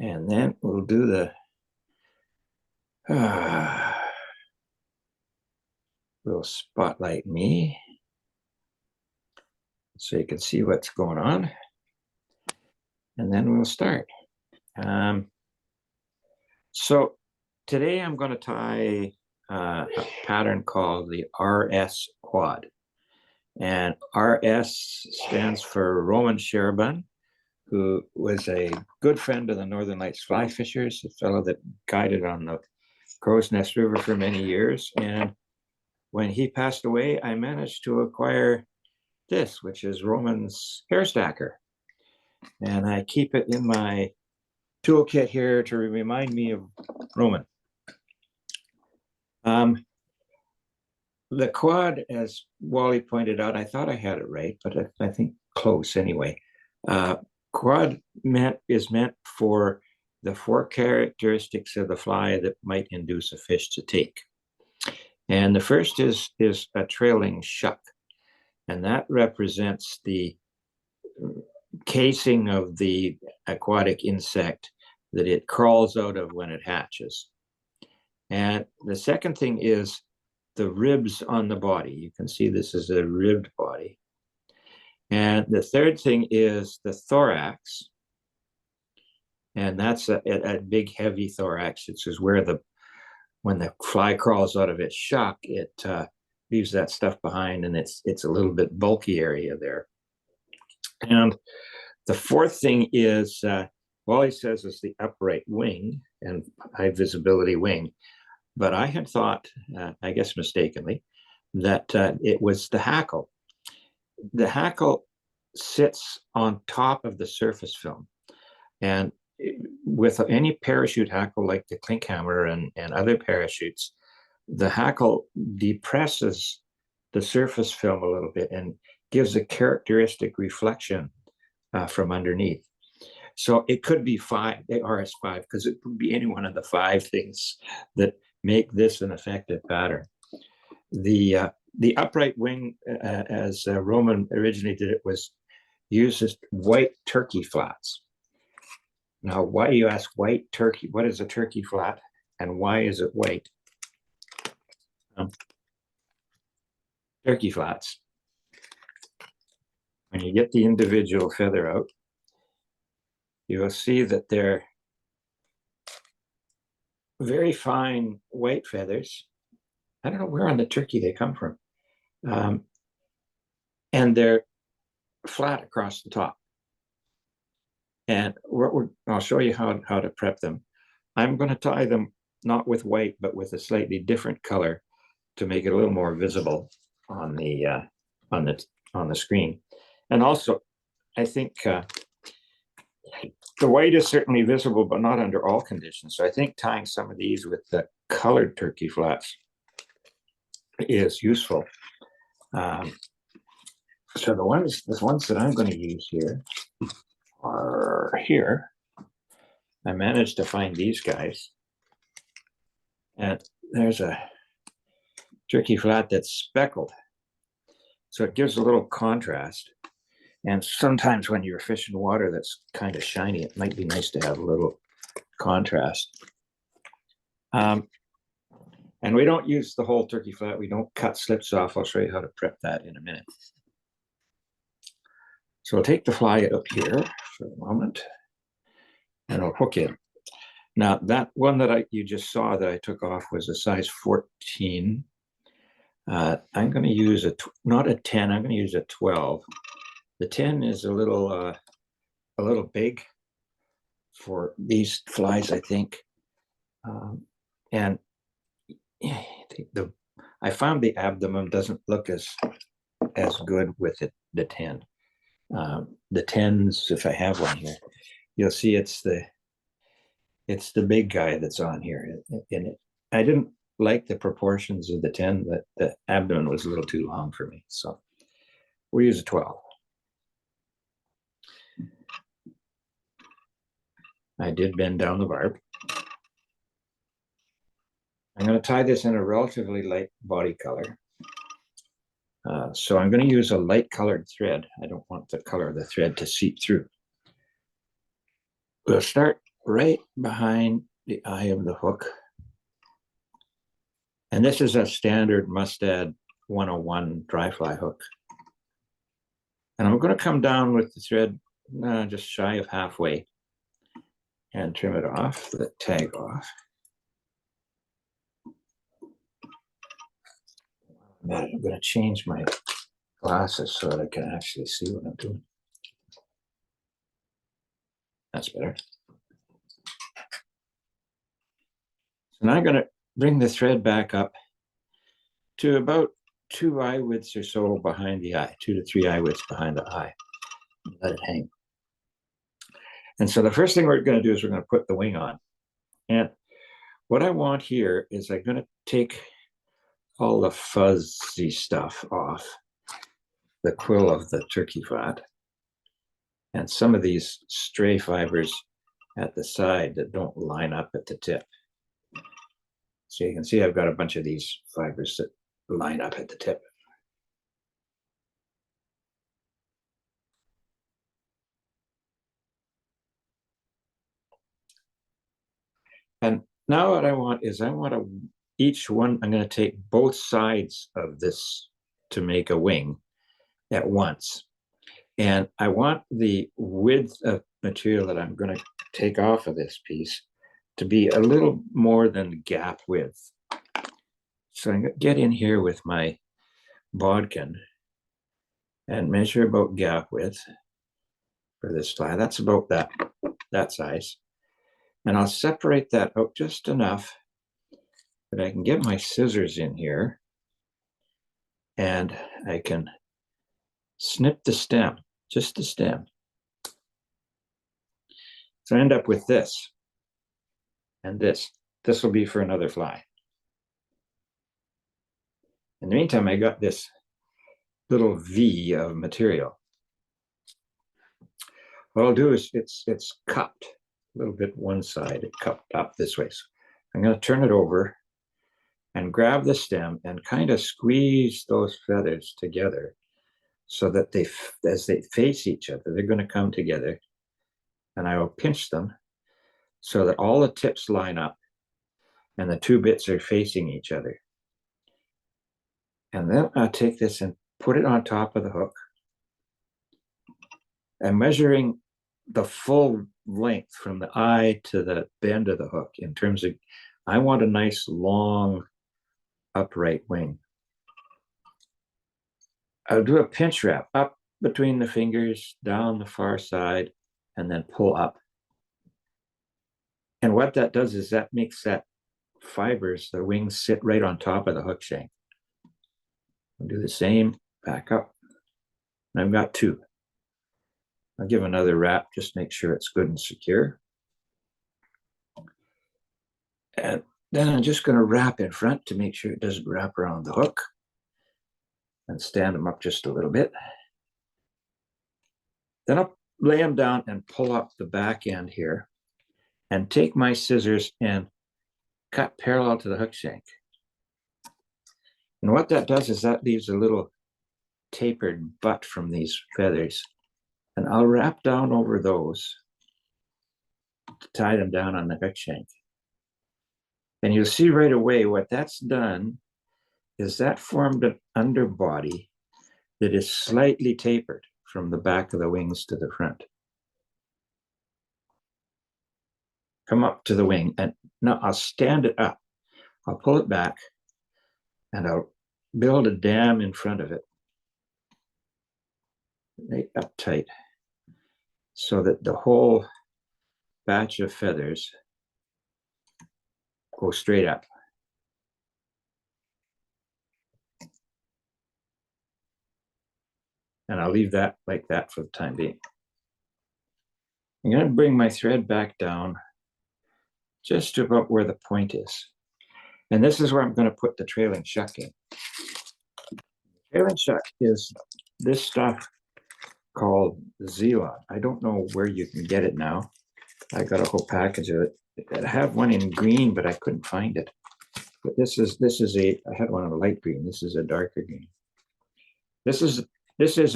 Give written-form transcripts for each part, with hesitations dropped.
And then we'll do the little spotlight me so you can see what's going on. And then we'll start. So today I'm going to tie a pattern called the RS Quad. And RS stands for Roman Scharabun, who was a good friend of the Northern Lights fly fishers, a fellow that guided on the Crow's Nest River for many years. And when he passed away, I managed to acquire this, which is Roman's hair stacker. And I keep it in my toolkit here to remind me of Roman. The quad, as Wally pointed out, I thought I had it right, but I think close anyway. Quad is meant for the 4 characteristics of the fly that might induce a fish to take. And the first is a trailing shuck, and that represents the casing of the aquatic insect that it crawls out of when it hatches. And the second thing is the ribs on the body. You can see this is a ribbed body. And the third thing is the thorax. And that's a big, heavy thorax. It's just where when the fly crawls out of its shuck, it leaves that stuff behind, and it's a little bit bulky area there. And the fourth thing is, Wally says, is the upright wing and high visibility wing. But I had thought, I guess mistakenly, that it was the hackle. The hackle sits on top of the surface film. And with any parachute hackle like the Klinkhammer and other parachutes, the hackle depresses the surface film a little bit and gives a characteristic reflection from underneath. So it could be the RS5, because it could be any one of the 5 things that make this an effective pattern. The upright wing, as Roman originally did it, uses white turkey flats. Now, why do you ask white turkey? What is a turkey flat, and why is it white? Turkey flats, when you get the individual feather out, you will see that they're very fine white feathers. I don't know where on the turkey they come from. And they're flat across the top. And I'll show you how to prep them. I'm going to tie them not with white, but with a slightly different color to make it a little more visible on the screen. And also, I think the white is certainly visible, but not under all conditions. So I think tying some of these with the colored turkey flats is useful. So the ones that I'm going to use here are here. I managed to find these guys. And there's a turkey flat that's speckled. So it gives a little contrast. And sometimes when you're fishing water that's kind of shiny, it might be nice to have a little contrast. And we don't use the whole turkey flat. We don't cut slips off. I'll show you how to prep that in a minute. So I'll take the fly up here for a moment, and I'll hook it. Now, that one that you just saw that I took off was a size 14. I'm going to use not a 10. I'm going to use a 12. The 10 is a little big for these flies, I think. And I found the abdomen doesn't look as good with the 10. The 10s, if I have one here, you'll see it's the big guy that's on here. And I didn't like the proportions of the 10, but the abdomen was a little too long for me. So we'll use a 12. I did bend down the barb. I'm going to tie this in a relatively light body color. So I'm going to use a light colored thread. I don't want the color of the thread to seep through. We'll start right behind the eye of the hook. And this is a standard Mustad 101 dry fly hook. And I'm going to come down with the thread just shy of halfway and trim it off, the tag off. I'm going to change my glasses so that I can actually see what I'm doing. That's better. So now I'm going to bring the thread back up to about 2 eye widths or so behind the eye, 2 to 3 eye widths behind the eye. Let it hang. And so the first thing we're going to do is we're going to put the wing on. And what I want here is I'm going to take all the fuzzy stuff off the quill of the turkey fat and some of these stray fibers at the side that don't line up at the tip. So you can see I've got a bunch of these fibers that line up at the tip. And now what I want is each one, I'm going to take both sides of this to make a wing at once. And I want the width of material that I'm going to take off of this piece to be a little more than gap width. So I'm going to get in here with my bodkin and measure about gap width for this fly. That's about that size. And I'll separate that out just enough that I can get my scissors in here and I can snip the stem, just the stem. So I end up with this and this. This will be for another fly. In the meantime, I got this little V of material. What I'll do is it's cupped a little bit one side, it cupped up this way. So I'm going to turn it over and grab the stem and kind of squeeze those feathers together so that as they face each other, they're going to come together. And I will pinch them so that all the tips line up and the two bits are facing each other. And then I'll take this and put it on top of the hook. I'm measuring the full length from the eye to the bend of the hook in terms of, I want a nice long upright wing. I'll do a pinch wrap up between the fingers, down the far side, and then pull up. And what that does is that makes that fibers, the wings, sit right on top of the hook shank. I'll do the same, back up. And I've got two. I'll give another wrap, just make sure it's good and secure. And then I'm just going to wrap in front to make sure it doesn't wrap around the hook. And stand them up just a little bit. Then I'll lay them down and pull up the back end here and take my scissors and cut parallel to the hook shank. And what that does is that leaves a little tapered butt from these feathers. And I'll wrap down over those to tie them down on the hook shank. And you'll see right away what that's done is that formed an underbody that is slightly tapered from the back of the wings to the front. Come up to the wing, and now I'll stand it up. I'll pull it back, and I'll build a dam in front of it, right up tight, so that the whole batch of feathers go straight up. And I'll leave that like that for the time being. I'm going to bring my thread back down just to about where the point is. And this is where I'm going to put the trailing shuck in. Trailing shuck is this stuff called Z-lon. I don't know where you can get it now. I got a whole package of it. I have one in green, but I couldn't find it. But this is I had one in a light green. This is a darker green. This is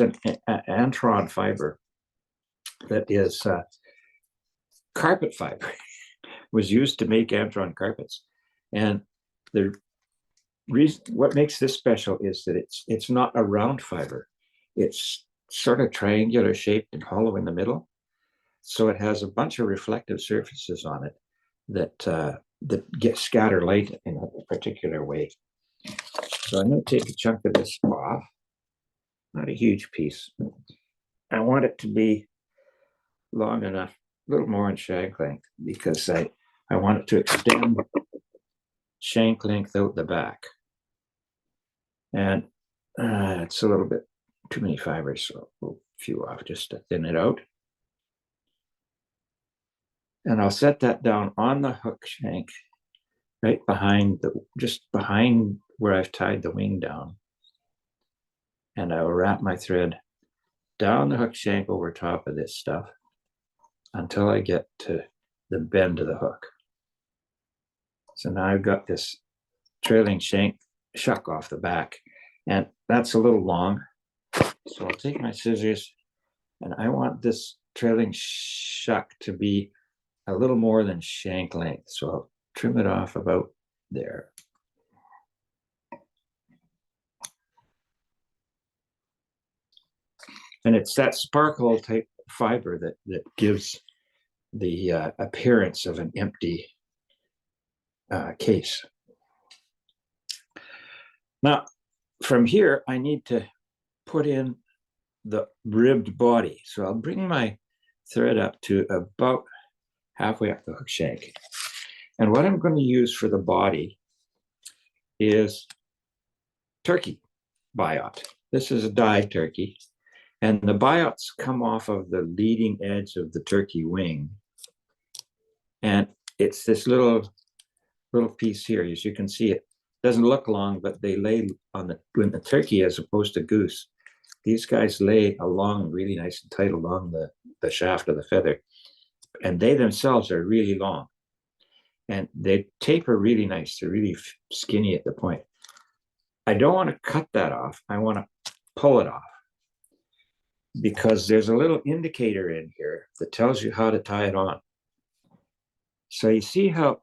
an Antron fiber that is carpet fiber was used to make Antron carpets. And the reason, what makes this special is that it's not a round fiber. It's sort of triangular shaped and hollow in the middle. So it has a bunch of reflective surfaces on it that get scatter light in a particular way. So I'm going to take a chunk of this off, not a huge piece. I want it to be long enough, a little more in shank length, because I want it to extend shank length out the back. And it's a little bit too many fibers, so a few off just to thin it out. And I'll set that down on the hook shank, right behind just behind where I've tied the wing down. And I will wrap my thread down the hook shank over top of this stuff until I get to the bend of the hook. So now I've got this trailing shank shuck off the back, and that's a little long. So I'll take my scissors, and I want this trailing shuck to be a little more than shank length. So I'll trim it off about there. And it's that sparkle type fiber that gives the appearance of an empty case. Now, from here, I need to put in the ribbed body. So I'll bring my thread up to about halfway up the hook shank. And what I'm going to use for the body is turkey biot. This is a dyed turkey. And the biots come off of the leading edge of the turkey wing. And it's this little piece here. As you can see, it doesn't look long, but they lay on when the turkey, as opposed to goose, these guys lay along really nice and tight along the shaft of the feather. And they themselves are really long. And they taper really nice. They're really skinny at the point. I don't want to cut that off. I want to pull it off, because there's a little indicator in here that tells you how to tie it on. So you see how,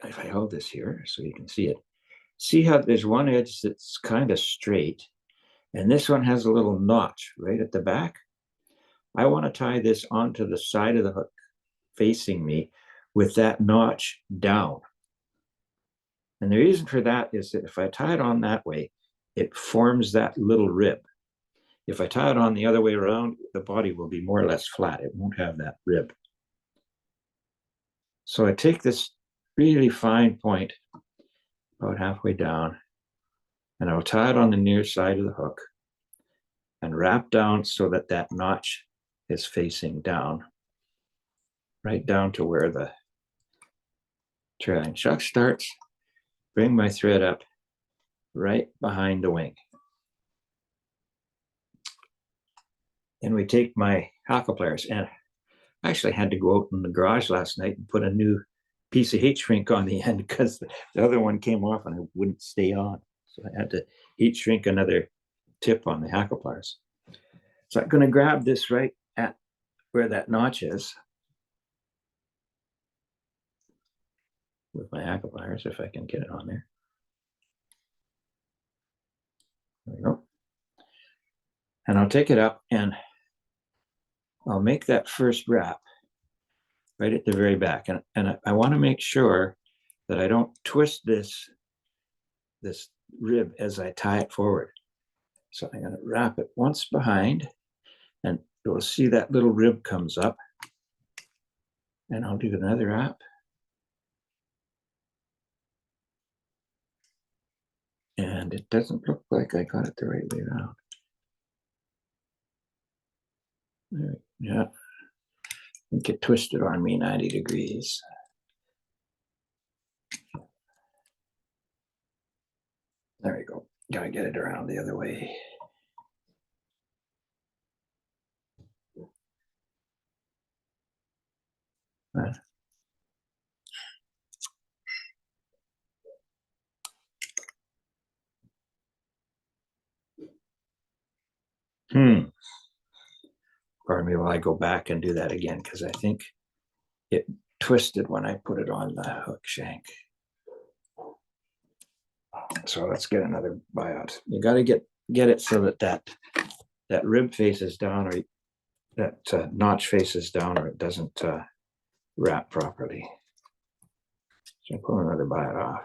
if I hold this here so you can see it, see how there's one edge that's kind of straight, and this one has a little notch right at the back. I want to tie this onto the side of the hook facing me with that notch down. And the reason for that is that if I tie it on that way, it forms that little rib. If I tie it on the other way around, the body will be more or less flat. It won't have that rib. So I take this really fine point about halfway down, and I'll tie it on the near side of the hook and wrap down so that that notch is facing down, right down to where the trailing shuck starts. Bring my thread up right behind the wing. And we take my hackle pliers, and I actually had to go out in the garage last night and put a new piece of heat shrink on the end because the other one came off and it wouldn't stay on. So I had to heat shrink another tip on the hackle pliers. So I'm going to grab this right at where that notch is with my hackle pliers, if I can get it on there. There we go. And I'll take it up and I'll make that first wrap right at the very back. And I want to make sure that I don't twist this rib as I tie it forward. So I'm going to wrap it once behind, and you'll see that little rib comes up. And I'll do another wrap. And it doesn't look like I got it the right way around. There, yeah. I think it twisted on me 90 degrees. There we go. Gotta get it around the other way. Pardon me while I go back and do that again, because I think it twisted when I put it on the hook shank. So let's get another Biot. You got to get it so that rib faces down, or that notch faces down, or it doesn't wrap properly. So pull another Biot off.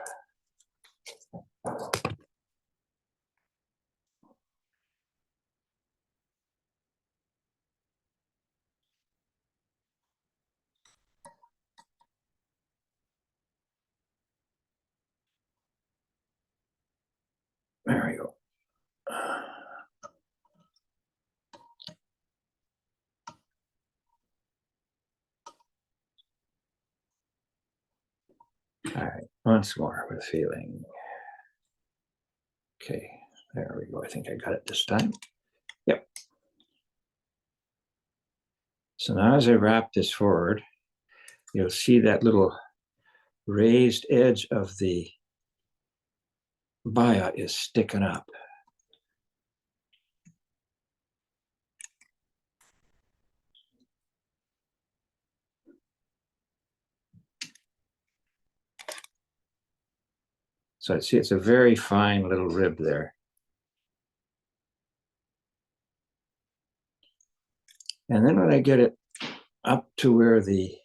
There we go. All right, once more with feeling. Okay, there we go. I think I got it this time. Yep. So now as I wrap this forward, you'll see that little raised edge of the Biot is sticking up. So see, it's a very fine little rib there. And then when I get it up to where the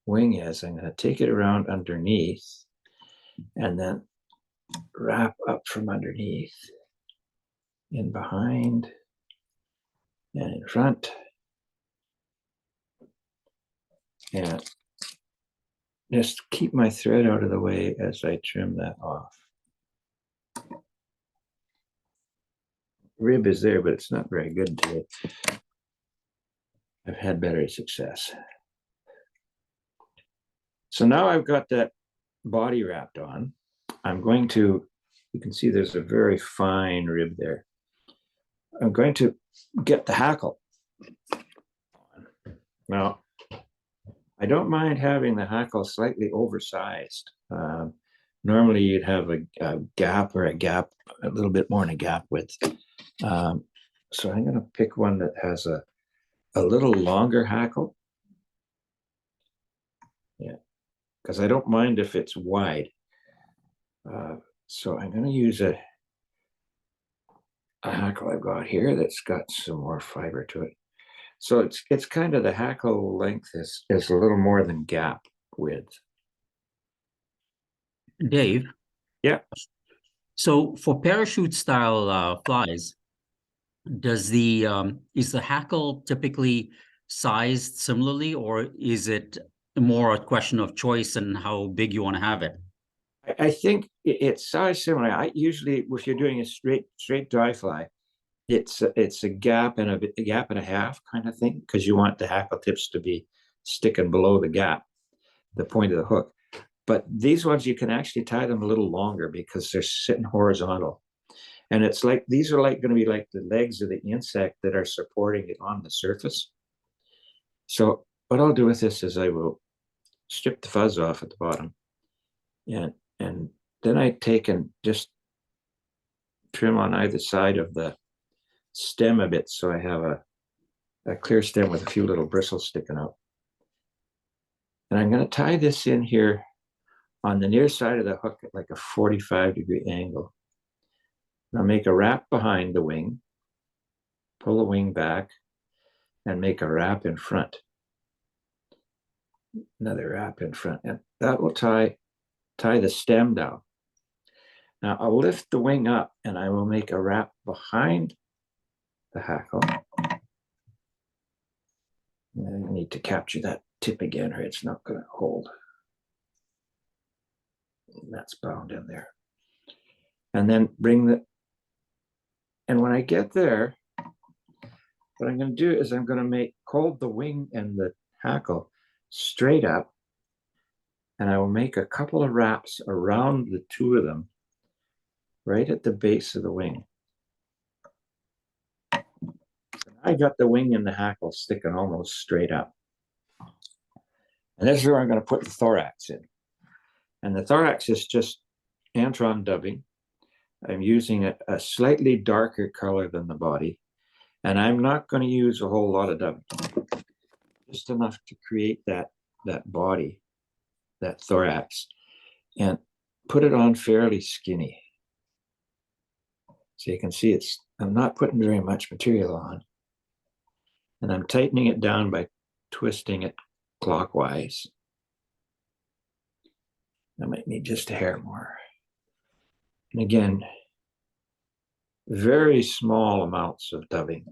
wing is, I'm going to take it around underneath and then wrap up from underneath, in behind and in front. And just keep my thread out of the way as I trim that off. Rib is there, but it's not very good today. I've had better success. So now I've got that body wrapped on. I'm going to, you can see there's a very fine rib there. I'm going to get the hackle on. Now, I don't mind having the hackle slightly oversized. Normally you'd have a gap or a little bit more than a gap width. So I'm going to pick one that has a little longer hackle. Yeah, because I don't mind if it's wide. So I'm going to use a hackle I've got here that's got some more fiber to it. So it's kind of, the hackle length is a little more than gap width. Dave? Yeah. So for parachute style flies, does the is the hackle typically sized similarly, or is it more a question of choice and how big you want to have it? I think it's sized similar. I usually, if you're doing a straight dry fly, it's a gap and a half kind of thing, because you want the hackle tips to be sticking below the gap, the point of the hook. But these ones, you can actually tie them a little longer because they're sitting horizontal. And it's like, these are like going to be like the legs of the insect that are supporting it on the surface. So what I'll do with this is I will strip the fuzz off at the bottom. And then I take and just trim on either side of the stem a bit, so I have a clear stem with a few little bristles sticking out. And I'm going to tie this in here on the near side of the hook at like a 45-degree angle. I'll make a wrap behind the wing, pull the wing back, and make a wrap in front. Another wrap in front, and that will tie the stem down. Now I'll lift the wing up and I will make a wrap behind the hackle. And I need to capture that tip again or it's not going to hold. And that's bound in there. And then and when I get there, what I'm going to do is I'm going to hold the wing and the hackle straight up, and I will make a couple of wraps around the two of them right at the base of the wing. So I got the wing and the hackle sticking almost straight up. And this is where I'm going to put the thorax in. And the thorax is just Antron Dubbing. I'm using a slightly darker color than the body. And I'm not going to use a whole lot of dubbing. Just enough to create that that body, that thorax, and put it on fairly skinny. So you can see I'm not putting very much material on. And I'm tightening it down by twisting it clockwise. I might need just a hair more. And again, very small amounts of dubbing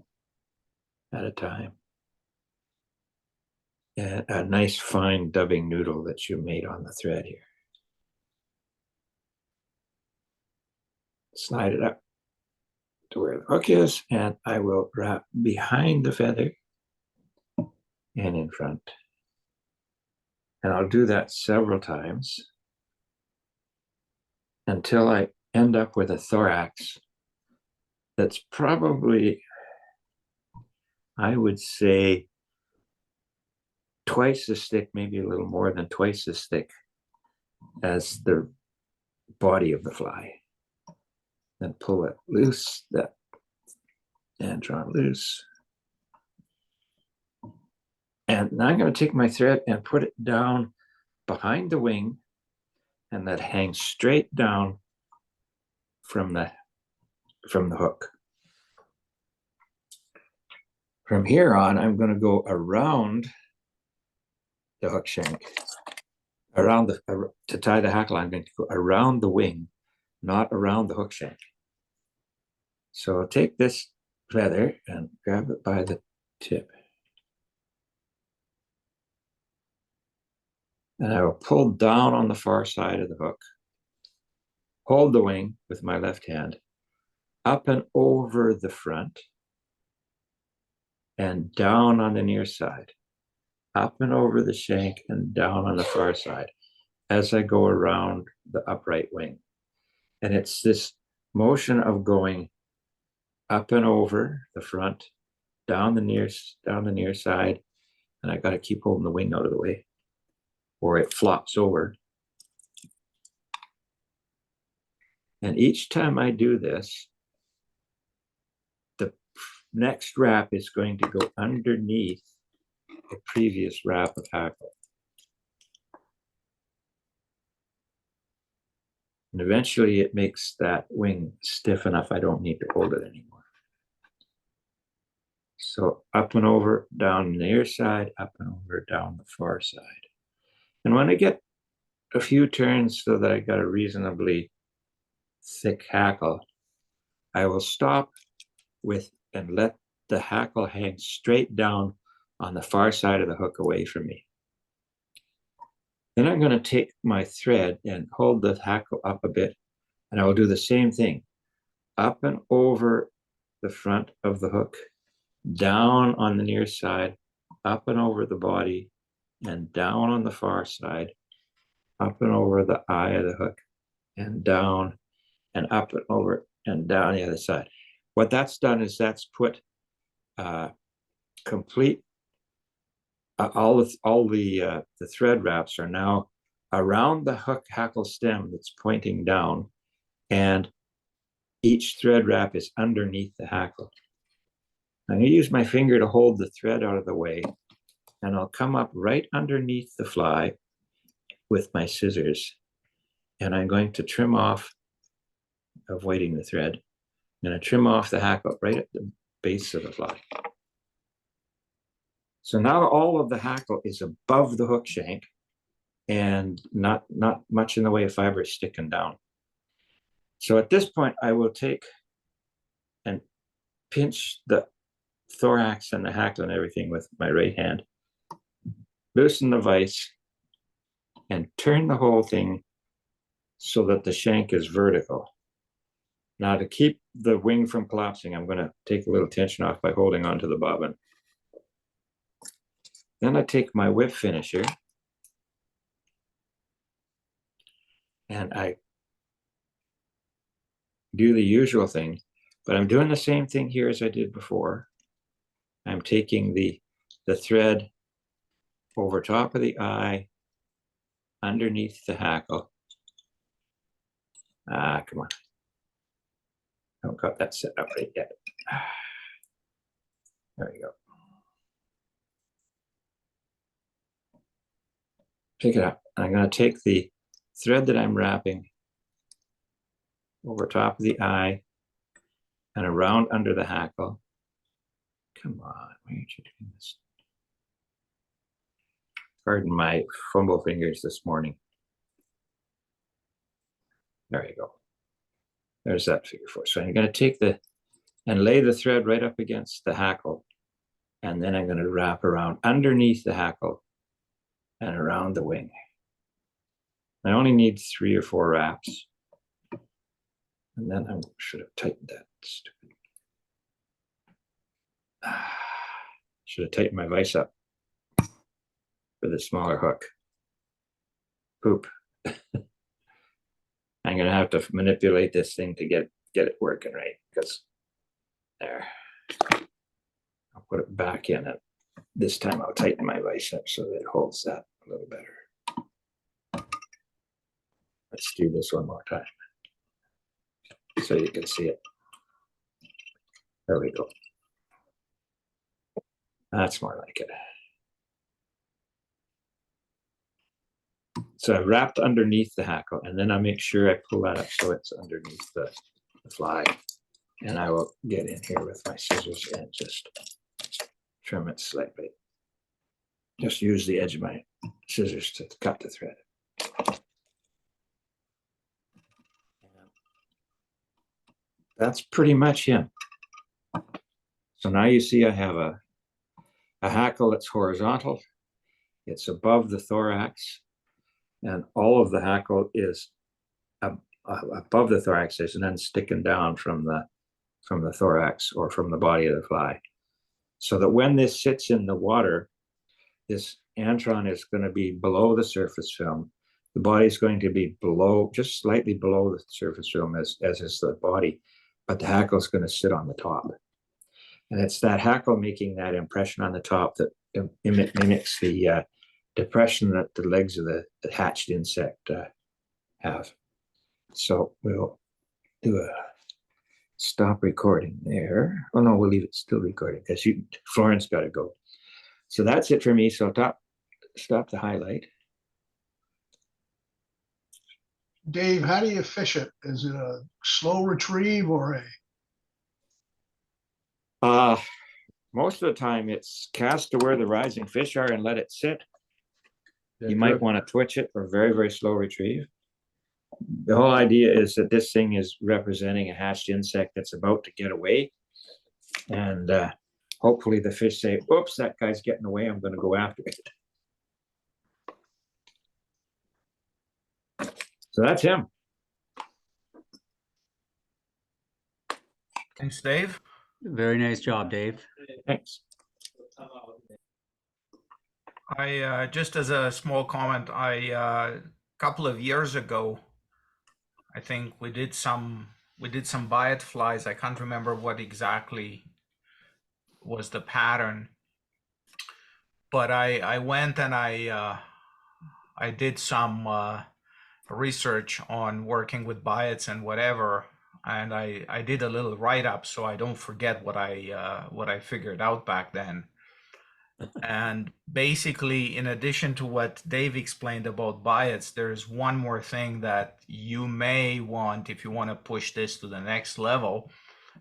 at a time. And a nice fine dubbing noodle that you made on the thread here. Slide it up to where the hook is, and I will wrap behind the feather and in front. And I'll do that several times until I end up with a thorax that's probably, I would say, twice as thick, maybe a little more than twice as thick as the body of the fly. Then pull it loose, that Antron loose. And now I'm going to take my thread and put it down behind the wing, and that hangs straight down from the hook. From here on, I'm going to go around the hook shank, to tie the hackle. I'm going to go around the wing, not around the hook shank. So I'll take this feather and grab it by the tip. And I will pull down on the far side of the hook, hold the wing with my left hand, up and over the front, and down on the near side, up and over the shank and down on the far side as I go around the upright wing. And it's this motion of going up and over the front, down the near side, and I got to keep holding the wing out of the way, or it flops over. And each time I do this, the next wrap is going to go underneath the previous wrap of hackle. And eventually it makes that wing stiff enough I don't need to hold it anymore. So up and over, down the near side, up and over, down the far side. And when I get a few turns so that I got a reasonably thick hackle, I will stop with and let the hackle hang straight down on the far side of the hook away from me. Then I'm going to take my thread and hold the hackle up a bit, and I will do the same thing. Up and over the front of the hook, down on the near side, up and over the body, and down on the far side, up and over the eye of the hook, and down, and up and over, and down the other side. What that's done is that's put complete, all the thread wraps are now around the hook hackle stem that's pointing down, and each thread wrap is underneath the hackle. I'm going to use my finger to hold the thread out of the way, and I'll come up right underneath the fly with my scissors, and I'm going to trim off, avoiding the thread. I'm going to trim off the hackle right at the base of the fly. So now all of the hackle is above the hook shank and not much in the way of fibers sticking down. So at this point, I will take and pinch the thorax and the hackle and everything with my right hand, loosen the vise, and turn the whole thing so that the shank is vertical. Now, to keep the wing from collapsing, I'm going to take a little tension off by holding onto the bobbin. Then I take my whip finisher and I do the usual thing, but I'm doing the same thing here as I did before. I'm taking the thread over top of the eye, underneath the hackle. Come on. I haven't got that set up right yet. There we go. pick it up. I'm going to take the thread that I'm wrapping over top of the eye and around under the hackle. Come on, why aren't you doing this? Pardon my fumble fingers this morning. There you go. There's that figure 4. So I'm going to take and lay the thread right up against the hackle. And then I'm going to wrap around underneath the hackle and around the wing. I only need 3 or 4 wraps. And then I should have tightened that. Stupid. Should have tightened my vise up for the smaller hook. Poop. I'm going to have to manipulate this thing to get it working right, because there. I'll put it back in, and this time I'll tighten my vise up so that it holds that a little better. Let's do this one more time so you can see it. There we go. That's more like it. So I wrapped underneath the hackle, and then I make sure I pull that up so it's underneath the fly. And I will get in here with my scissors and just trim it slightly. Just use the edge of my scissors to cut the thread. That's pretty much him. So now you see I have a hackle that's horizontal. It's above the thorax, and all of the hackle is above the thorax and then sticking down from the thorax or from the body of the fly. So that when this sits in the water, this antron is going to be below the surface film. The body is going to be below, just slightly below the surface film as is the body, but the hackle is going to sit on the top. And it's that hackle making that impression on the top that mimics the depression that the legs of the hatched insect have. So we'll do a stop recording there. Oh no, we'll leave it still recording because Florin's got to go. So that's it for me. So stop the highlight. Dave, how do you fish it? Is it a slow retrieve or a? Most of the time it's cast to where the rising fish are and let it sit. Yeah, you might want to twitch it or very, very slow retrieve. The whole idea is that this thing is representing a hatched insect that's about to get away. And hopefully the fish say, oops, that guy's getting away. I'm going to go after it. So that's him. Thanks, Dave. Very nice job, Dave. Thanks. I just as a small comment, a couple of years ago, I think we did some Biot flies. I can't remember what exactly was the pattern, but I went and I did some research on working with Biots and whatever, and I did a little write-up so I don't forget what I figured out back then. And basically, in addition to what Dave explained about Biots, there's one more thing that you may want, if you want to push this to the next level,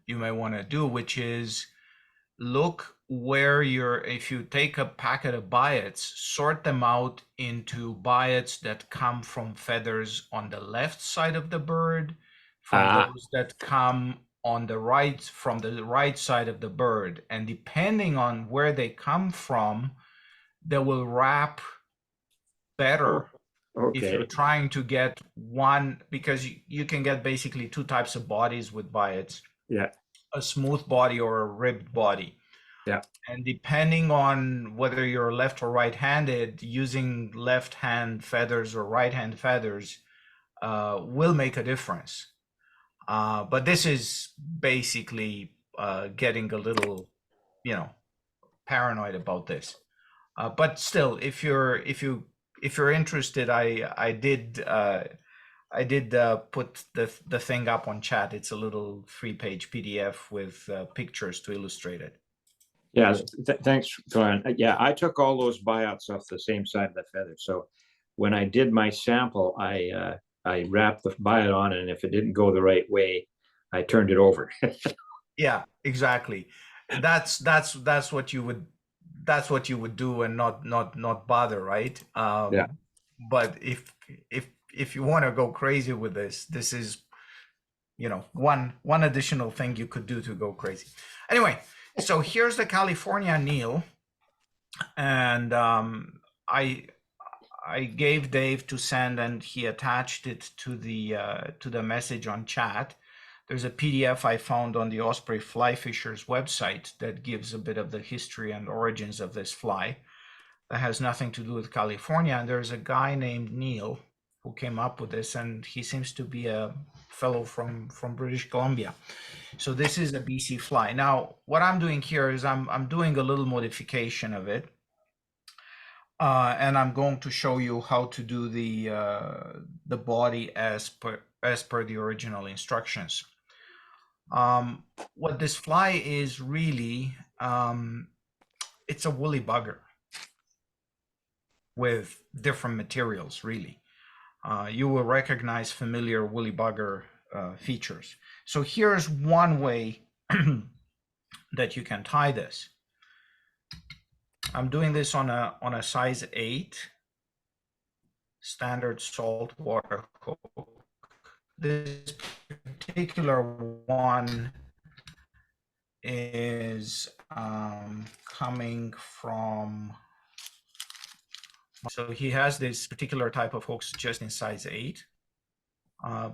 you may want to do, which is look where if you take a packet of Biots, sort them out into Biots that come from feathers on the left side of the bird, from those that come on the right, from the right side of the bird, and depending on where they come from, they will wrap better. Okay. If you're trying to get one, because you can get basically 2 types of bodies with Biots. Yeah. A smooth body or a ribbed body. Yeah. And depending on whether you're left or right-handed, using left hand feathers or right hand feathers will make a difference. But this is basically getting a little, paranoid about this. But still, if you're interested, I did put the thing up on chat. It's a little 3-page PDF with pictures to illustrate it. Yeah, thanks, Florin. Yeah, I took all those Biots off the same side of the feather. So when I did my sample, I wrapped the Biot on, and if it didn't go the right way, I turned it over. Yeah, exactly. That's what you would do and not bother, right? Yeah. But if you want to go crazy with this is, you know, one additional thing you could do to go crazy. Anyway, so here's the California Neal, and I gave Dave to send, and he attached it to the message on chat. There's a PDF I found on the Osprey Fly Fishers website that gives a bit of the history and origins of this fly. That has nothing to do with California. And there's a guy named Neal who came up with this, and he seems to be a fellow from British Columbia. So this is a BC fly. Now, what I'm doing here is I'm doing a little modification of it. And I'm going to show you how to do the body as per the original instructions. What this fly is really, it's a woolly bugger with different materials, really. You will recognize familiar woolly bugger features. So here's one way that you can tie this. I'm doing this on a size 8 standard saltwater hook. This particular one is coming from, so he has this particular type of hooks just in size 8,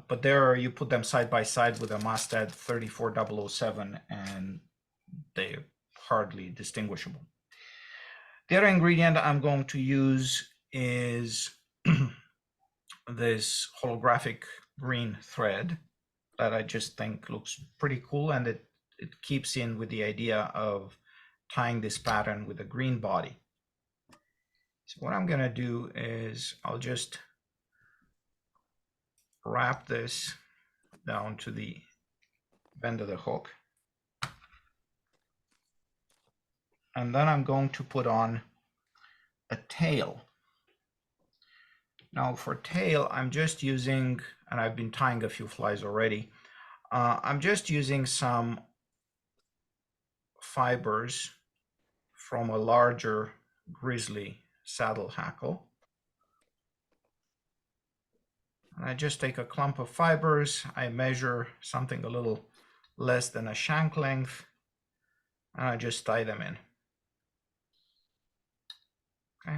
but there you put them side by side with a Mustad 34007 and they're hardly distinguishable. The other ingredient I'm going to use is this holographic green thread that I just think looks pretty cool, and it keeps in with the idea of tying this pattern with a green body. So what I'm going to do is I'll just wrap this down to the bend of the hook. And then I'm going to put on a tail. Now for tail, I'm just using, and I've been tying a few flies already, I'm just using some fibers from a larger Grizzly saddle hackle. And I just take a clump of fibers, I measure something a little less than a shank length, and I just tie them in. Okay.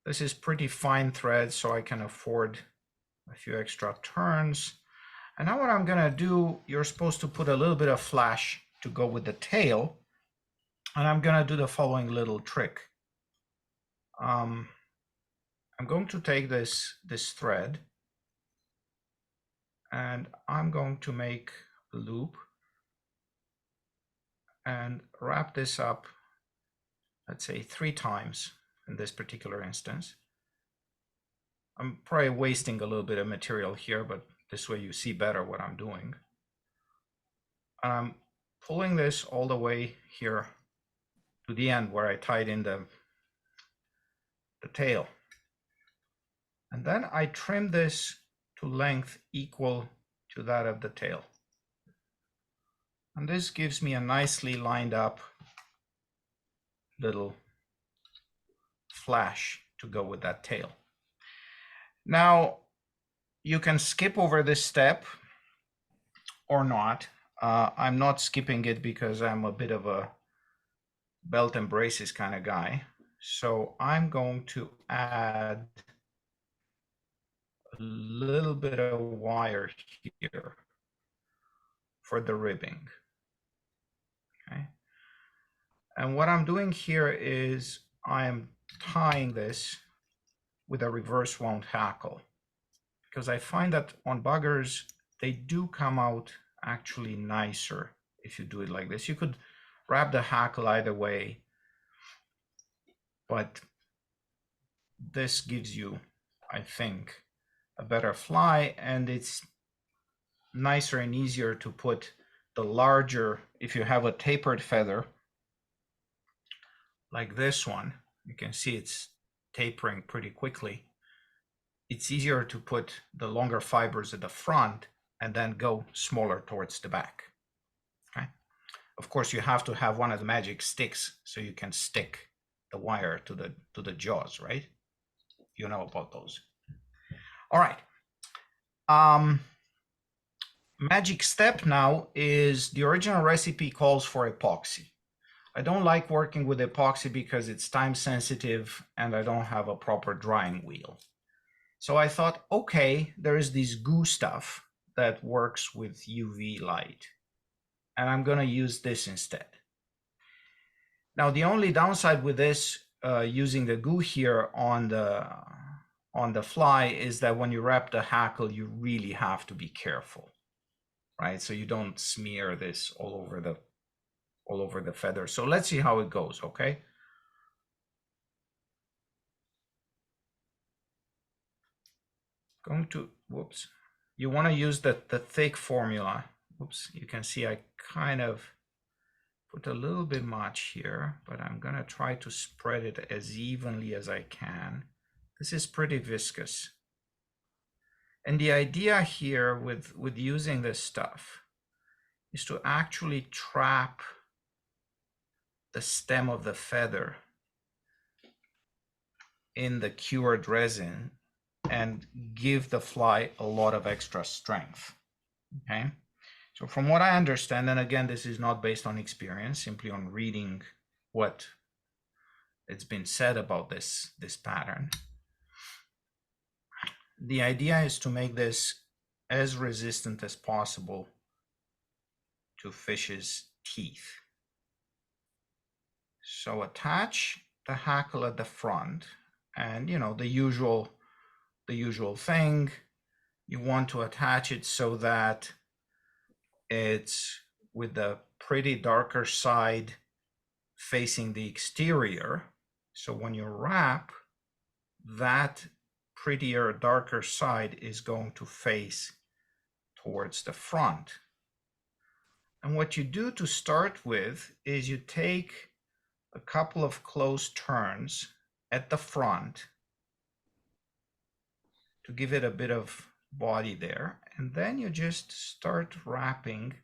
This is pretty fine thread, so I can afford a few extra turns. And now what I'm gonna do, you're supposed to put a little bit of flash to go with the tail. And I'm gonna do the following little trick. I'm going to take this thread and I'm going to make a loop and wrap this up, let's say 3 times in this particular instance. I'm probably wasting a little bit of material here, but this way you see better what I'm doing. I'm pulling this all the way here to the end where I tied in the tail. And then I trim this to length equal to that of the tail. And this gives me a nicely lined up little flash to go with that tail. Now, you can skip over this step or not. I'm not skipping it because I'm a bit of a belt and braces kind of guy. So I'm going to add a little bit of wire here for the ribbing. Okay. And what I'm doing here is I am tying this with a reverse wound hackle, because I find that on buggers, they do come out actually nicer if you do it like this. You could wrap the hackle either way, but this gives you, I think, a better fly, and it's nicer and easier to put the larger, if you have a tapered feather like this one, you can see it's tapering pretty quickly, it's easier to put the longer fibers at the front and then go smaller towards the back. Okay. Of course, you have to have one of the magic sticks so you can stick the wire to the jaws, right? You know about those. All right. Magic step now is the original recipe calls for epoxy. I don't like working with epoxy because it's time sensitive and I don't have a proper drying wheel. So I thought, okay, there is this goo stuff that works with UV light, and I'm going to use this instead. Now, the only downside with this, using the goo here on the fly, is that when you wrap the hackle, you really have to be careful, right? So you don't smear this all over the feather. So let's see how it goes, okay? Going to, whoops. You want to use the thick formula. Whoops, you can see I kind of put a little bit much here, but I'm going to try to spread it as evenly as I can. This is pretty viscous. And the idea here with using this stuff is to actually trap the stem of the feather in the cured resin and give the fly a lot of extra strength. Okay. So from what I understand, and again, this is not based on experience, simply on reading what it's been said about this pattern. The idea is to make this as resistant as possible to fish's teeth. So attach the hackle at the front, and you know, the usual thing. You want to attach it so that it's with the pretty darker side facing the exterior. So when you wrap, that prettier, darker side is going to face towards the front. And what you do to start with is you take a couple of close turns at the front to give it a bit of body there, and then you just start wrapping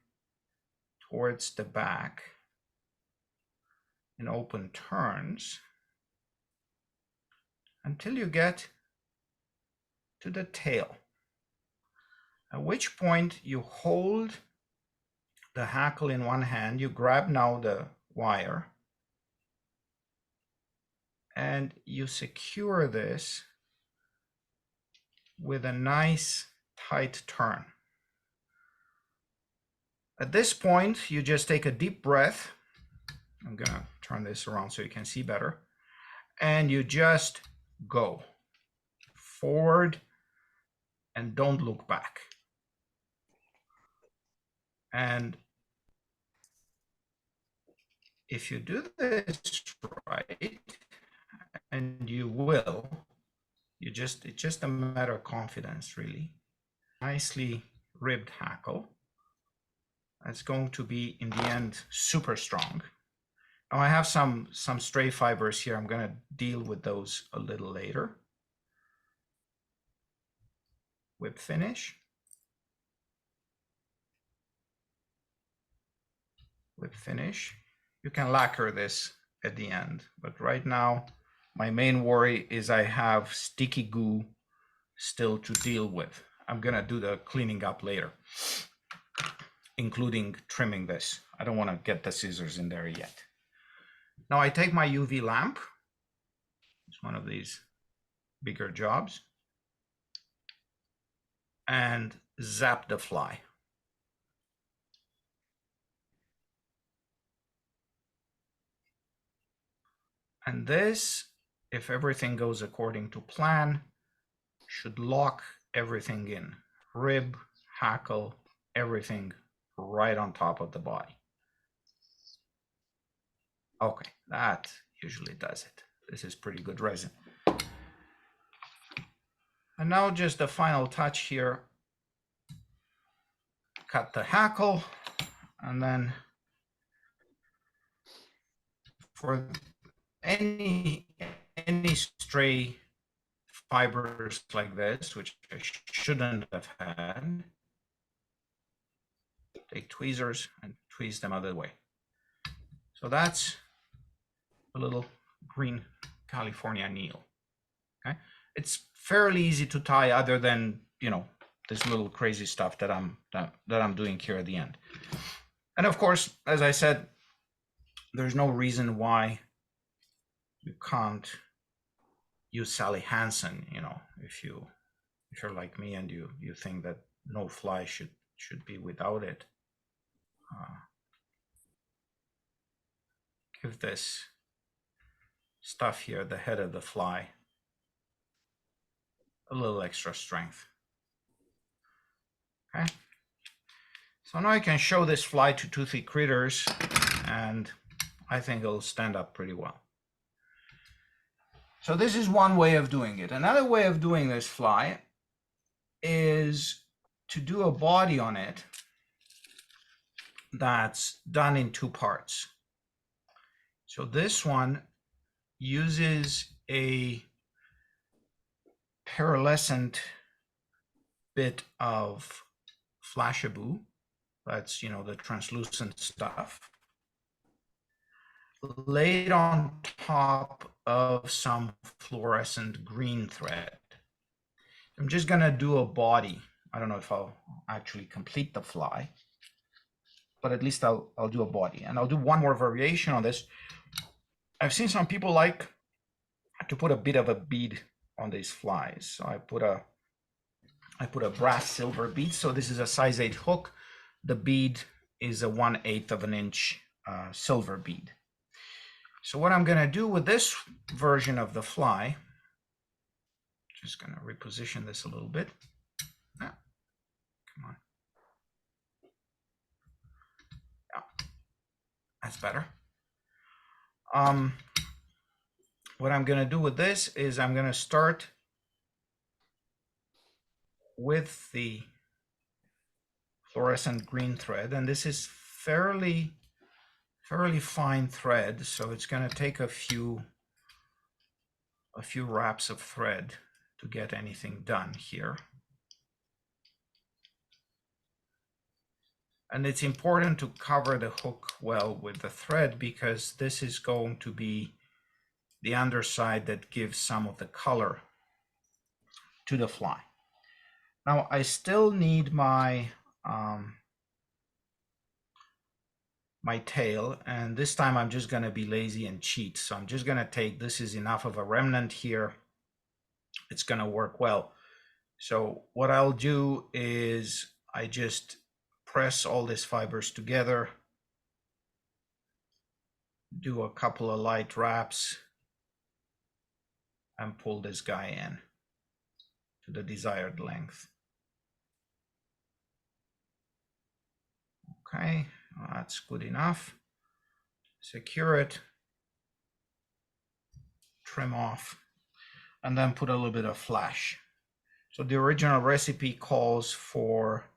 towards the back in open turns until you get to the tail, at which point you hold the hackle in one hand, you grab now the wire, and you secure this with a nice tight turn. At this point, you just take a deep breath. I'm gonna turn this around so you can see better. And you just go forward and don't look back. And if you do this right, and you will, it's just a matter of confidence, really. Nicely ribbed hackle. That's going to be, in the end, super strong. Now I have some stray fibers here. I'm going to deal with those a little later. Whip finish. Whip finish. You can lacquer this at the end, but right now, my main worry is I have sticky goo still to deal with. I'm gonna do the cleaning up later, including trimming this. I don't wanna get the scissors in there yet. Now I take my UV lamp. It's one of these bigger jobs. And zap the fly. And this, if everything goes according to plan, should lock everything in. Rib, hackle, everything right on top of the body. Okay, that usually does it. This is pretty good resin. And now just the final touch here. Cut the hackle, and then for any stray fibers like this, which I shouldn't have had. Take tweezers and tweeze them out of the way. So that's a little green California Neal. Okay, it's fairly easy to tie, other than, you know, this little crazy stuff that I'm doing here at the end. And of course, as I said, there's no reason why you can't use Sally Hansen. You know, if you're like me and you think that no fly should be without it. Give this stuff here, the head of the fly, a little extra strength. Okay, so now I can show this fly to toothy critters, and I think it'll stand up pretty well. So this is one way of doing it. Another way of doing this fly is to do a body on it that's done in two parts. So this one uses a pearlescent bit of flashabou, that's, you know, the translucent stuff, laid on top of some fluorescent green thread. I'm just gonna do a body. I don't know if I'll actually complete the fly, but at least I'll do a body, and I'll do one more variation on this. I've seen some people like to put a bit of a bead on these flies. So I put a brass silver bead. So this is a size 8 hook. The bead is a 1/8 of an inch silver bead. So what I'm gonna do with this version of the fly, just gonna reposition this a little bit. Ah, come on. Yeah, that's better. What I'm going to do with this is I'm going to start with the fluorescent green thread, and this is fairly fine thread, so it's going to take a few wraps of thread to get anything done here. And it's important to cover the hook well with the thread, because this is going to be the underside that gives some of the color to the fly. Now I still need my my tail, and this time I'm just going to be lazy and cheat. So I'm just going to take, this is enough of a remnant here, it's going to work well. So what I'll do is I just press all these fibers together, do a couple of light wraps, and pull this guy in to the desired length. Okay, well, that's good enough. Secure it, trim off, and then put a little bit of flash. So the original recipe calls for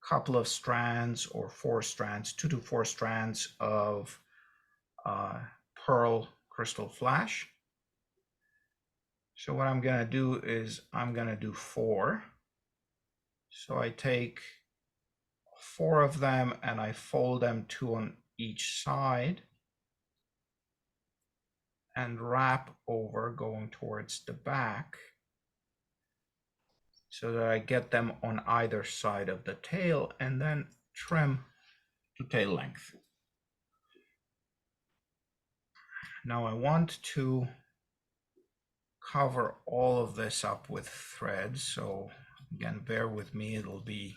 couple of strands or 4 strands, 2 to 4 strands of pearl crystal flash. So what I'm going to do is I'm going to do 4. So I take 4 of them and I fold them 2 on each side and wrap over going towards the back, so that I get them on either side of the tail, and then trim to tail length. Now I want to cover all of this up with thread. So again, bear with me, it'll be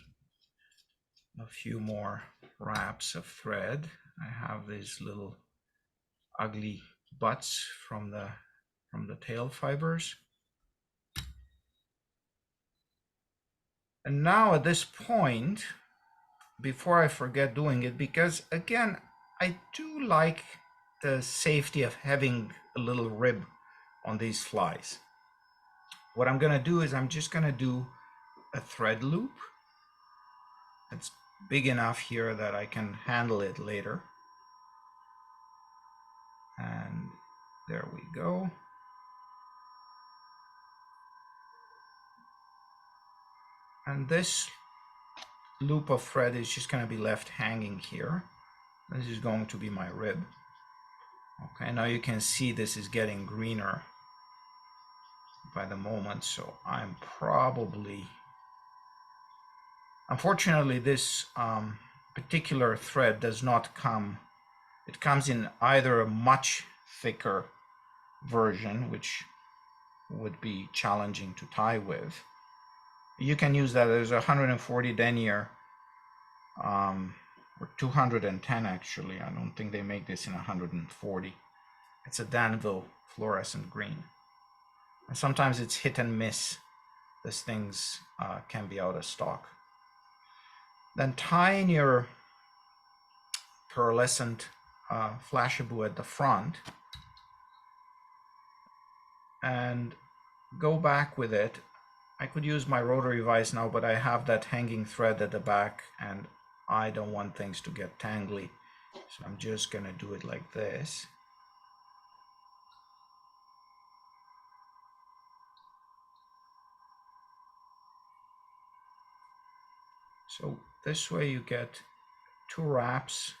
a few more wraps of thread. I have these little ugly butts from the tail fibers. And now at this point, before I forget doing it, because again, I do like the safety of having a little rib on these flies. What I'm gonna do is I'm just gonna do a thread loop. It's big enough here that I can handle it later. And There we go. And this loop of thread is just going to be left hanging here. This is going to be my rib. Okay, now you can see this is getting greener by the moment, so I'm probably, unfortunately, this particular thread does not come, it comes in either a much thicker version, which would be challenging to tie with. You can use that. There's 140 denier, or 210 actually. I don't think they make this in 140. It's a Danville fluorescent green. And sometimes it's hit and miss. These things can be out of stock. Then tie in your pearlescent flashabou at the front and go back with it. I could use my rotary vise now, but I have that hanging thread at the back and I don't want things to get tangly. So I'm just gonna do it like this. So this way you get 2 wraps.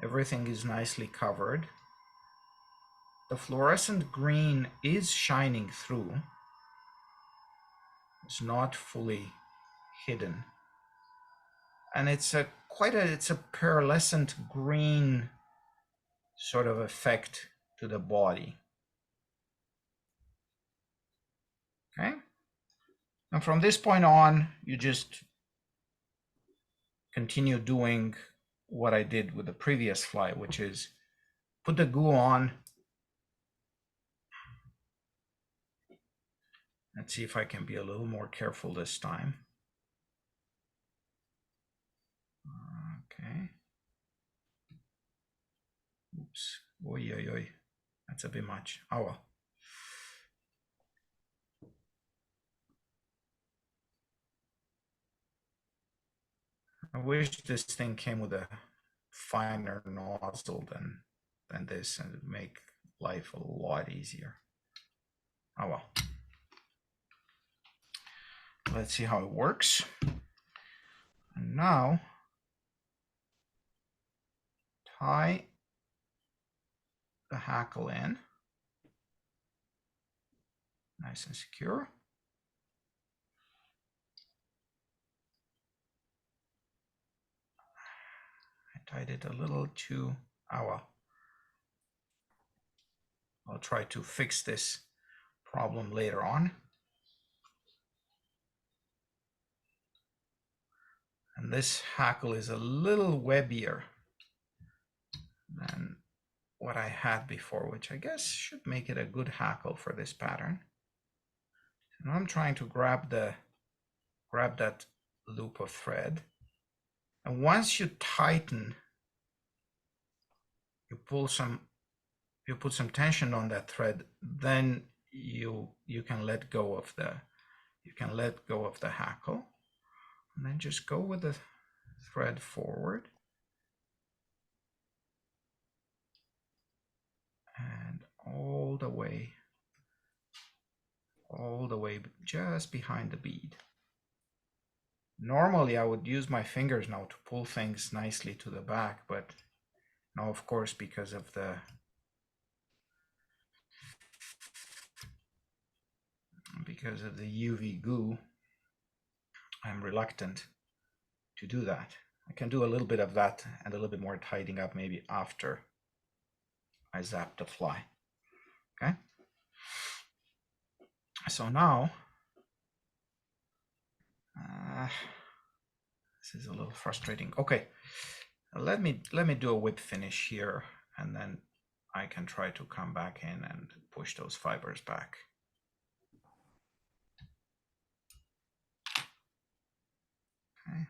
Everything is nicely covered. The fluorescent green is shining through. It's not fully hidden. And it's a pearlescent green sort of effect to the body. Okay? And from this point on, you just continue doing what I did with the previous fly, which is put the glue on. Let's see if I can be a little more careful this time. Okay. Oops. Oy, oy, oy. That's a bit much. Oh well. I wish this thing came with a finer nozzle than this, and it'd make life a lot easier. Oh well. Let's see how it works. And now tie the hackle in, nice and secure. I tied it a little too, oh well. I'll try to fix this problem later on. And this hackle is a little webbier than what I had before, which I guess should make it a good hackle for this pattern. And I'm trying to grab that loop of thread. And once you tighten, you put some tension on that thread, then you can let go of the hackle, and then just go with the thread forward and all the way just behind the bead. Normally I would use my fingers now to pull things nicely to the back, but now of course because of the UV goo, I'm reluctant to do that. I can do a little bit of that and a little bit more tidying up maybe after I zap the fly. Okay. So now, this is a little frustrating. Okay, let me do a whip finish here, and then I can try to come back in and push those fibers back. Okay.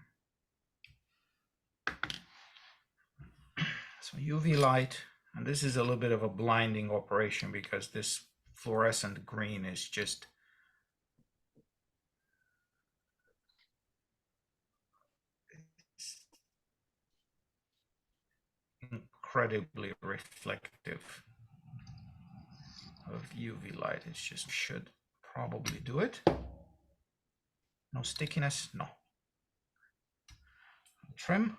So UV light, and this is a little bit of a blinding operation because this fluorescent green is just incredibly reflective. of UV light. It just should probably do it. No stickiness, no. Trim,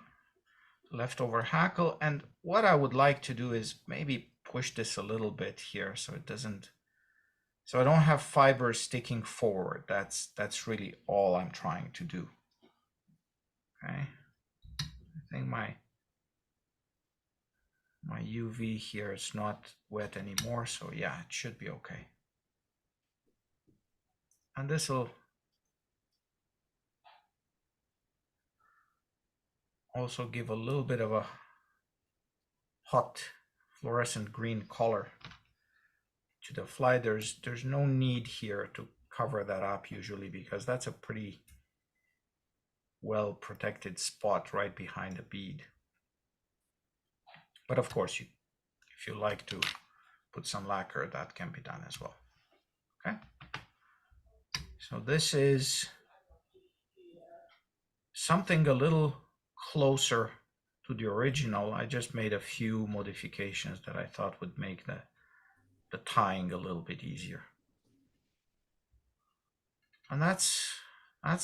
leftover hackle. And what I would like to do is maybe push this a little bit here so it doesn't, so I don't have fibers sticking forward. That's really all I'm trying to do. Okay, I think my UV here is not wet anymore, so yeah, it should be okay. And this will also give a little bit of a hot fluorescent green color to the fly. There's no need here to cover that up usually, because that's a pretty well protected spot right behind the bead. But of course, if you like to put some lacquer, that can be done as well. Okay, so this is something a little closer to the original. I just made a few modifications that I thought would make the tying a little bit easier. And that's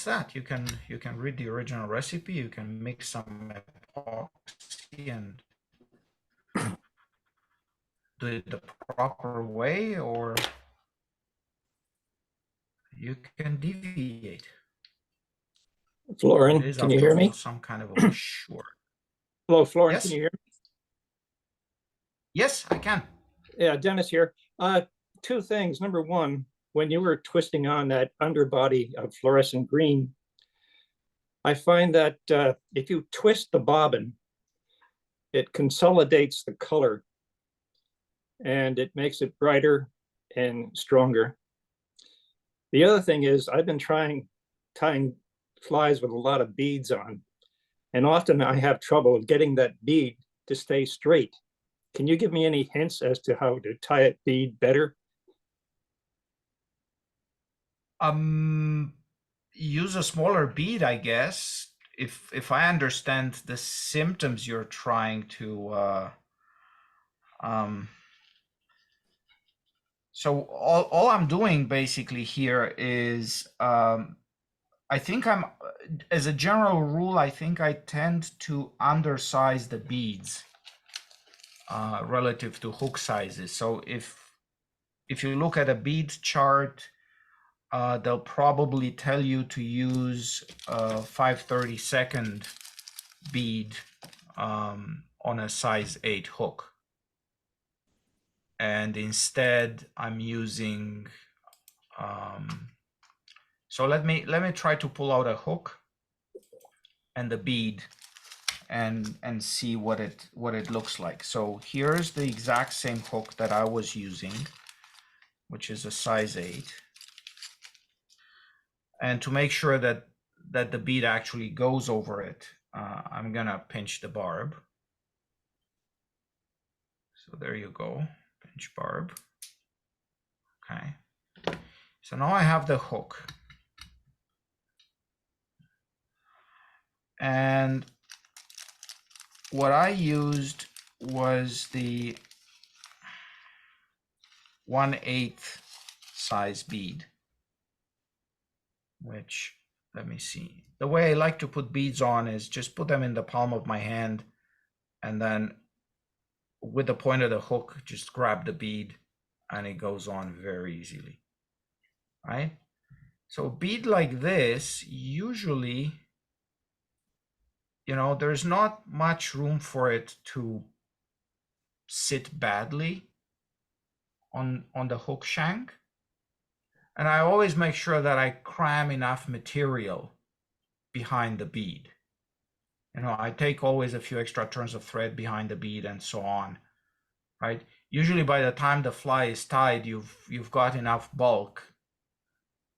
that. You can read the original recipe. You can mix some epoxy and do it the proper way, or you can deviate. Florin, It is, can you after hear all, me? some kind of a sure. Hello, Florin, Yes. can you hear me? Yes, I can. Yeah, Dennis here. Two things. Number one, when you were twisting on that underbody of fluorescent green, I find that if you twist the bobbin, it consolidates the color and it makes it brighter and stronger. The other thing is I've been tying flies with a lot of beads on, and often I have trouble getting that bead to stay straight. Can you give me any hints as to how to tie a bead better? Use a smaller bead, I guess. If I understand the symptoms you're trying to so all I'm doing basically here is I think as a general rule, I think I tend to undersize the beads relative to hook sizes. So if you look at a bead chart, they'll probably tell you to use a 5/32 bead on a size 8 hook. And instead I'm using, so let me try to pull out a hook and the bead and see what it looks like. So here's the exact same hook that I was using, which is a size 8. And to make sure that the bead actually goes over it, I'm gonna pinch the barb. So there you go, pinch barb. Okay, so now I have the hook. And what I used was the 1/8 size bead, which, let me see. The way I like to put beads on is just put them in the palm of my hand, and then with the point of the hook, just grab the bead and it goes on very easily, right? So a bead like this, usually, you know, there's not much room for it to sit badly on the hook shank. And I always make sure that I cram enough material behind the bead. You know, I take always a few extra turns of thread behind the bead and so on, right? Usually by the time the fly is tied, you've got enough bulk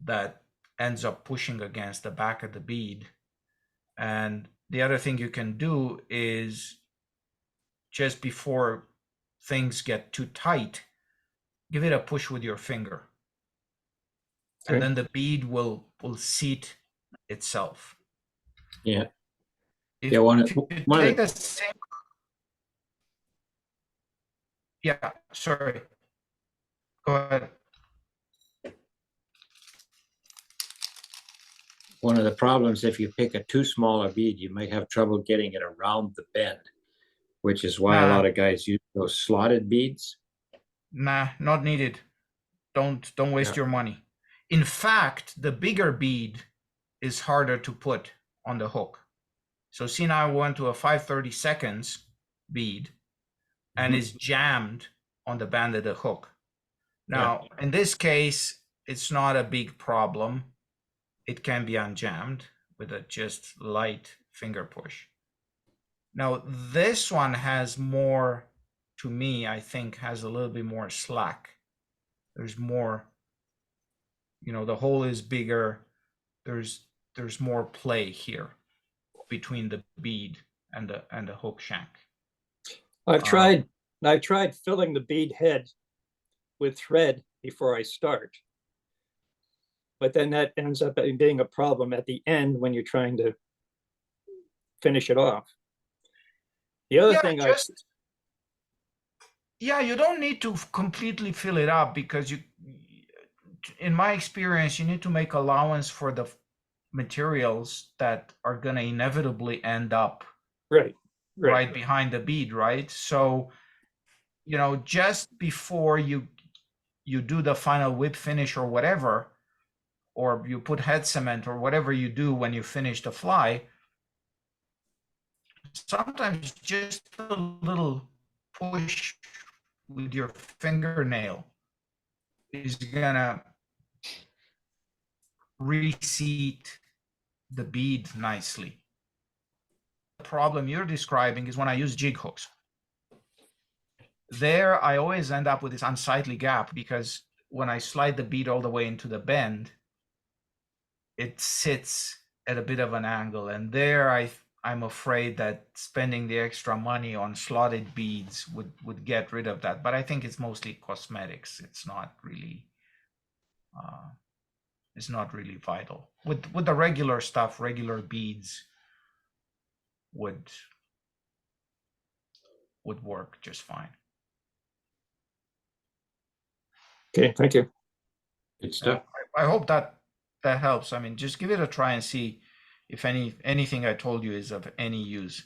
that ends up pushing against the back of the bead. And the other thing you can do is, just before things get too tight, give it a push with your finger. Okay. And then the bead will seat itself. Yeah. If Yeah, you take the same, yeah, sorry. Go ahead. One of the problems, if you pick a too small a bead, you might have trouble getting it around the bend, which is why a lot of guys use those slotted beads. Nah, not needed. Don't waste your money. In fact, the bigger bead is harder to put on the hook. So see, now I went to a 5/32 bead and is jammed on the band of the hook. Now, in this case, it's not a big problem. It can be unjammed with a just light finger push. Now, this one has more, to me, I think, has a little bit more slack. There's more, you know, the hole is bigger. There's more play here between the bead and the hook shank. I've tried filling the bead head with thread before I start, but then that ends up being a problem at the end when you're trying to finish it off. The other thing you don't need to completely fill it up, because in my experience, you need to make allowance for the materials that are going to inevitably end up right behind the bead, right? So, you know, just before you do the final whip finish or whatever, or you put head cement or whatever you do when you finish the fly, sometimes just a little push with your fingernail is gonna reseat the bead nicely. The problem you're describing is when I use jig hooks. There, I always end up with this unsightly gap, because when I slide the bead all the way into the bend, it sits at a bit of an angle, and there I'm afraid that spending the extra money on slotted beads would get rid of that. But I think it's mostly cosmetics. It's not really vital. With the regular stuff, regular beads would work just fine. Okay, thank you. Good stuff. I hope that helps. I mean, just give it a try and see if anything I told you is of any use.